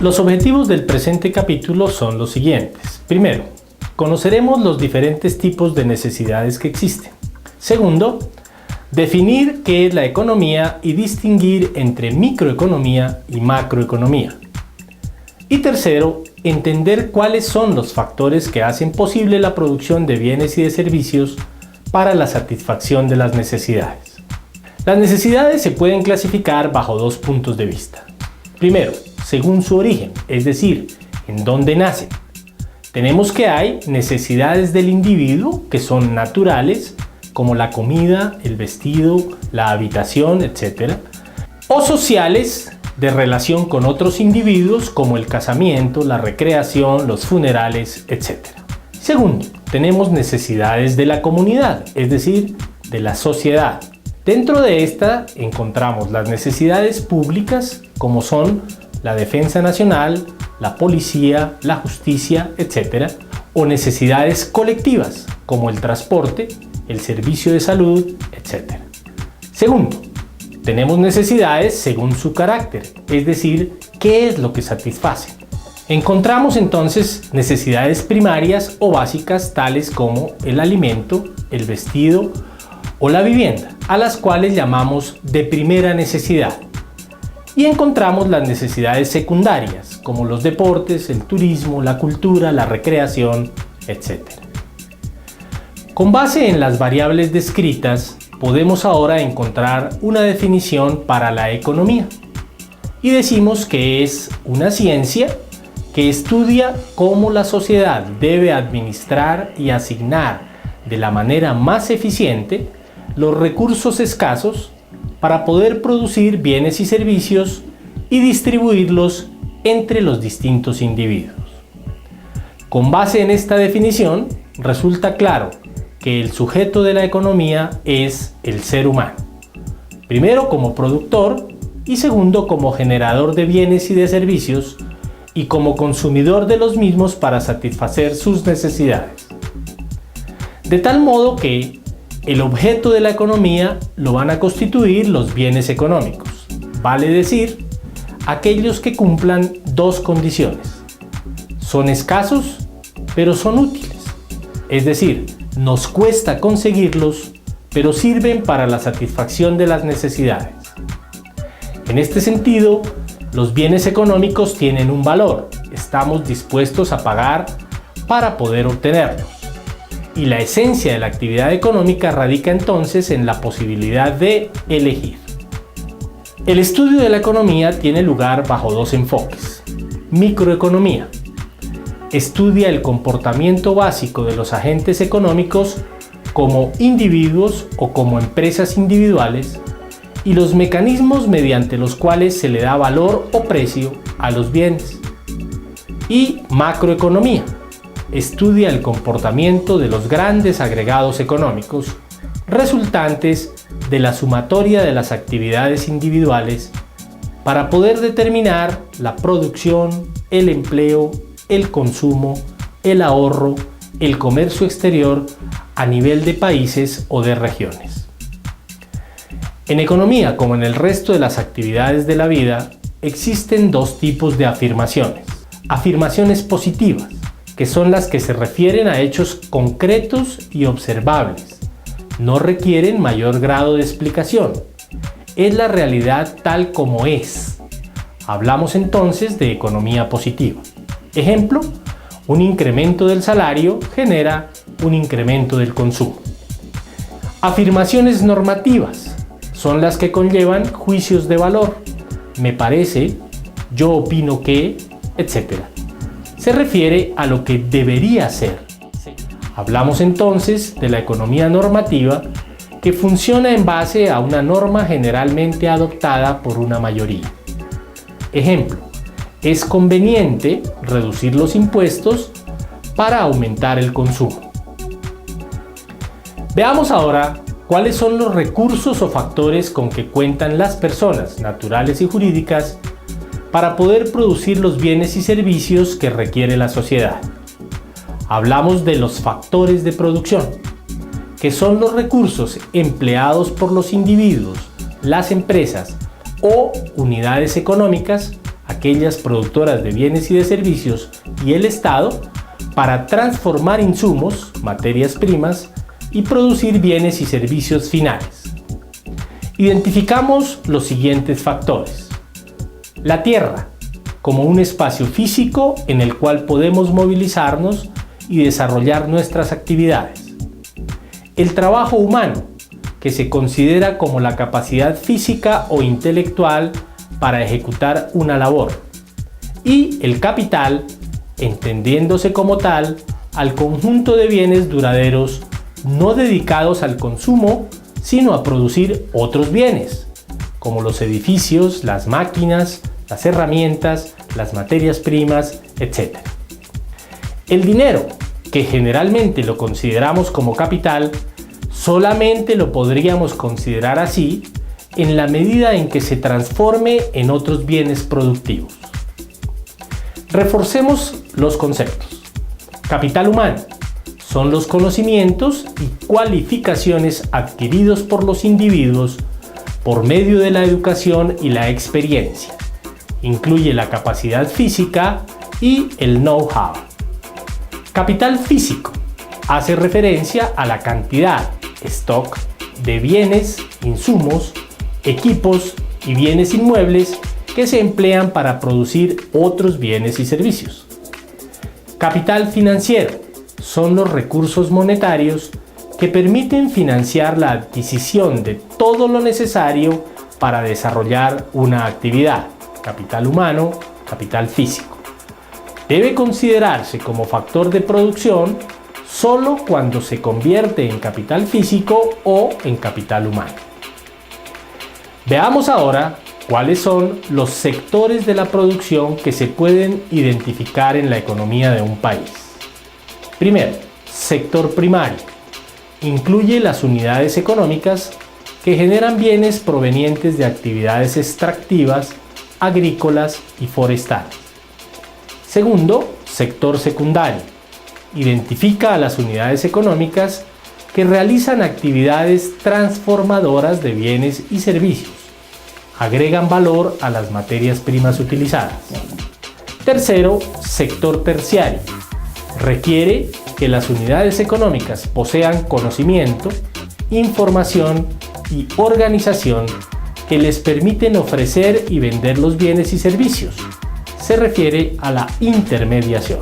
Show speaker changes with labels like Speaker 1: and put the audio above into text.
Speaker 1: Los objetivos del presente capítulo son los siguientes. Primero, conoceremos los diferentes tipos de necesidades que existen. Segundo, definir qué es la economía y distinguir entre microeconomía y macroeconomía. Y tercero, entender cuáles son los factores que hacen posible la producción de bienes y de servicios para la satisfacción de las necesidades. Las necesidades se pueden clasificar bajo dos puntos de vista. Primero, según su origen, es decir, en dónde nacen. Tenemos que hay necesidades del individuo que son naturales, como la comida, el vestido, la habitación, etc. O sociales, de relación con otros individuos, como el casamiento, la recreación, los funerales, etc. Segundo, tenemos necesidades de la comunidad, es decir, de la sociedad. Dentro de esta encontramos las necesidades públicas, como son la defensa nacional, la policía, la justicia, etc. O necesidades colectivas, como el transporte, el servicio de salud, etc. Segundo, tenemos necesidades según su carácter, es decir, ¿qué es lo que satisfacen? Encontramos entonces necesidades primarias o básicas tales como el alimento, el vestido o la vivienda, a las cuales llamamos de primera necesidad. Y encontramos las necesidades secundarias, como los deportes, el turismo, la cultura, la recreación, etc. Con base en las variables descritas, podemos ahora encontrar una definición para la economía. Y decimos que es una ciencia que estudia cómo la sociedad debe administrar y asignar de la manera más eficiente los recursos escasos para poder producir bienes y servicios y distribuirlos entre los distintos individuos. Con base en esta definición, resulta claro que el sujeto de la economía es el ser humano. Primero como productor y segundo como generador de bienes y de servicios y como consumidor de los mismos para satisfacer sus necesidades. De tal modo que el objeto de la economía lo van a constituir los bienes económicos, vale decir, aquellos que cumplan dos condiciones. Son escasos, pero son útiles, es decir, nos cuesta conseguirlos, pero sirven para la satisfacción de las necesidades. En este sentido, los bienes económicos tienen un valor, estamos dispuestos a pagar para poder obtenerlos. Y la esencia de la actividad económica radica entonces en la posibilidad de elegir. El estudio de la economía tiene lugar bajo dos enfoques. Microeconomía. Estudia el comportamiento básico de los agentes económicos como individuos o como empresas individuales y los mecanismos mediante los cuales se le da valor o precio a los bienes. Y macroeconomía. Estudia el comportamiento de los grandes agregados económicos resultantes de la sumatoria de las actividades individuales para poder determinar la producción, el empleo, el consumo, el ahorro, el comercio exterior a nivel de países o de regiones. En economía, como en el resto de las actividades de la vida, existen dos tipos de afirmaciones. Afirmaciones positivas, que son las que se refieren a hechos concretos y observables. No requieren mayor grado de explicación. Es la realidad tal como es. Hablamos entonces de economía positiva. Ejemplo, un incremento del salario genera un incremento del consumo. Afirmaciones normativas son las que conllevan juicios de valor. Me parece, yo opino que, etc. Se refiere a lo que debería ser. Hablamos entonces de la economía normativa que funciona en base a una norma generalmente adoptada por una mayoría. Ejemplo, es conveniente reducir los impuestos para aumentar el consumo. Veamos ahora cuáles son los recursos o factores con que cuentan las personas naturales y jurídicas para poder producir los bienes y servicios que requiere la sociedad. Hablamos de los factores de producción. que son los recursos empleados por los individuos, las empresas o unidades económicas, aquellas productoras de bienes y de servicios, y el Estado, para transformar insumos, materias primas, y producir bienes y servicios finales. Identificamos los siguientes factores. La tierra, como un espacio físico en el cual podemos movilizarnos y desarrollar nuestras actividades. El trabajo humano, que se considera como la capacidad física o intelectual para ejecutar una labor. Y el capital, entendiéndose como tal al conjunto de bienes duraderos no dedicados al consumo, sino a producir otros bienes, como los edificios, las máquinas, las herramientas, las materias primas, etc. El dinero, que generalmente lo consideramos como capital, solamente lo podríamos considerar así en la medida en que se transforme en otros bienes productivos. Reforcemos los conceptos. Capital humano son los conocimientos y cualificaciones adquiridos por los individuos por medio de la educación y la experiencia. Incluye la capacidad física y el know-how. Capital físico hace referencia a la cantidad, stock, de bienes, insumos, equipos y bienes inmuebles que se emplean para producir otros bienes y servicios. Capital financiero son los recursos monetarios que permiten financiar la adquisición de todo lo necesario para desarrollar una actividad. Capital humano, capital físico. Debe considerarse como factor de producción solo cuando se convierte en capital físico o en capital humano. Veamos ahora cuáles son los sectores de la producción que se pueden identificar en la economía de un país. Primero, sector primario. Incluye las unidades económicas que generan bienes provenientes de actividades extractivas, agrícolas y forestales. Segundo, sector secundario. Identifica a las unidades económicas que realizan actividades transformadoras de bienes y servicios. Agregan valor a las materias primas utilizadas. Tercero, sector terciario. Requiere que las unidades económicas posean conocimiento, información y organización que les permiten ofrecer y vender los bienes y servicios. Se refiere a la intermediación.